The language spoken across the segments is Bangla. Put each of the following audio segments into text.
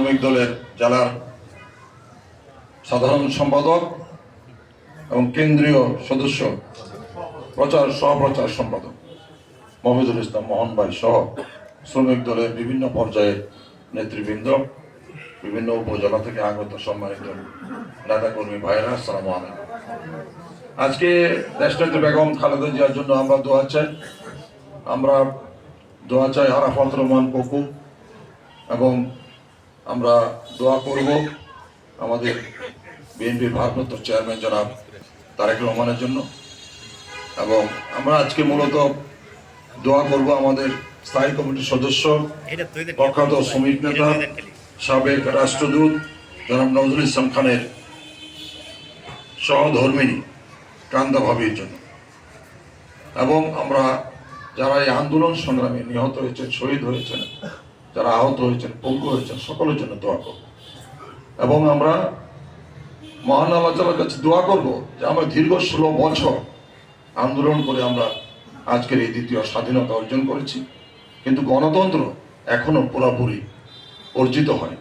শ্রমিক দলের জেলার সাধারণ সম্পাদক এবং কেন্দ্রীয় সদস্য সহপ্রচার সম্পাদক মফিজুল ইসলাম মোহন ভাই সহ শ্রমিক দলের বিভিন্ন পর্যায়ের নেতৃবৃন্দ, বিভিন্ন উপজেলা থেকে আগত সম্মানিত নেতাকর্মী ভাইয়েরা, আসসালামু আলাইকুম। আজকে দেশনেত্রী বেগম খালেদা জিয়ার জন্য আমরা দোয়া চাই আরাফাত রহমান পপু, এবং আমরা দোয়া করব আমাদের বিএনপির ভারপ্রাপ্ত চেয়ারম্যান জনাব তারেক রহমানের জন্য। এবং আমরা আজকে মূলত দোয়া করব আমাদের স্থায়ী কমিটির সদস্য, প্রখ্যাত শ্রমিক নেতা, সাবেক রাষ্ট্রদূত জনাব নজরুল ইসলাম খানের সহধর্মিণী কান্দা ভাবির জন্য, এবং আমরা যারা এই আন্দোলন সংগ্রামে নিহত হয়েছেন, শহীদ হয়েছেন, যারা আহত হয়েছেন, পঙ্গু হয়েছেন, সকলের জন্য দোয়া করব। এবং আমরা মহান আল্লাহ তাআলার কাছে দোয়া করব যে আমরা দীর্ঘ 16 বছর আন্দোলন করে আমরা আজকের এই দ্বিতীয় স্বাধীনতা অর্জন করেছি, কিন্তু গণতন্ত্র এখনো পুরোপুরি অর্জিত হয়।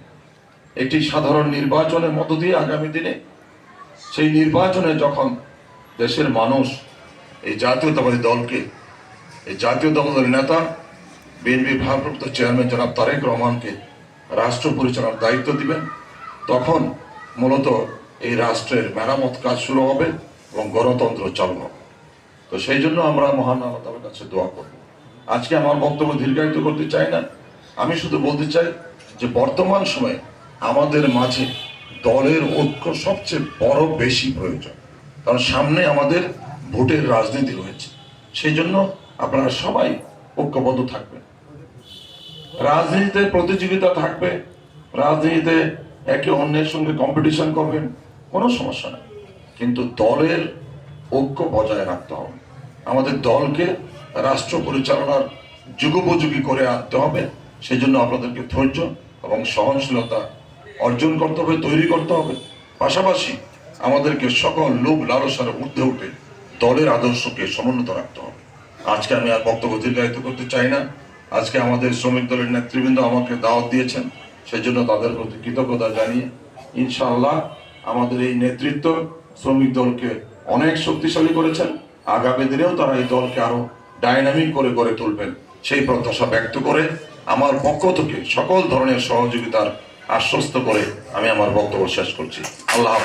একটি সাধারণ নির্বাচনের মধ্য দিয়ে আগামী দিনে সেই নির্বাচনে যখন দেশের মানুষ এই জাতীয়তাবাদী দলকে, এই জাতীয়তাবাদী নেতা বিএনপির ভারপ্রাপ্ত চেয়ারম্যান জনাব তারেক রহমানকে রাষ্ট্র পরিচালনার দায়িত্ব দিবেন, তখন মূলত এই রাষ্ট্রের মেরামত কাজ শুরু হবে এবং গণতন্ত্র চালু হবে। তো সেই জন্য আমরা মহান আল্লাহ তাআলার কাছে দোয়া করব। আজকে আমার বক্তব্য দীর্ঘায়িত করতে চাই না, আমি শুধু বলতে চাই যে বর্তমান সময়ে আমাদের মাঝে দলের ঐক্য সবচেয়ে বেশি প্রয়োজন, কারণ সামনে আমাদের ভোটের রাজনীতি রয়েছে। সেই জন্য আপনারা সবাই ঐক্যবদ্ধ থাকবেন। রাজনীতিতে প্রতিযোগিতা থাকবে, রাজনীতিতে একে অন্যের সঙ্গে কম্পিটিশন করবেন, কোনো সমস্যা নেই, কিন্তু দলের ঐক্য বজায় রাখতে হবে। আমাদের দলকে রাষ্ট্র পরিচালনার যুগোপযোগী করে আনতে হবে। সেই জন্য আপনাদেরকে ধৈর্য এবং সহনশীলতা অর্জন করতে হবে, তৈরি করতে হবে। পাশাপাশি আমাদেরকে সকল লোভ লালসার ঊর্ধ্বে উঠে দলের আদর্শকে সমুন্নত রাখতে হবে। আজকে আমি আর বক্তব্য দীর্ঘায়িত করতে চাই না। আজকে আমাদের শ্রমিক দলের নেতৃবৃন্দ আমাকে দাওয়াত দিয়েছেন, সেই জন্য তাদের প্রতি কৃতজ্ঞতা জানিয়ে ইনশাআল্লাহ আমাদের এই নেতৃত্ব শ্রমিক দলকে অনেক শক্তিশালী করেছেন। আগামী দিনেও তারা এই দলকে আরো ডাইনামিক করে গড়ে তুলবেন, সেই প্রত্যাশা ব্যক্ত করে আমার পক্ষ থেকে সকল ধরনের সহযোগিতার আশ্বস্ত করে আমি আমার বক্তব্য শেষ করছি। আল্লাহ।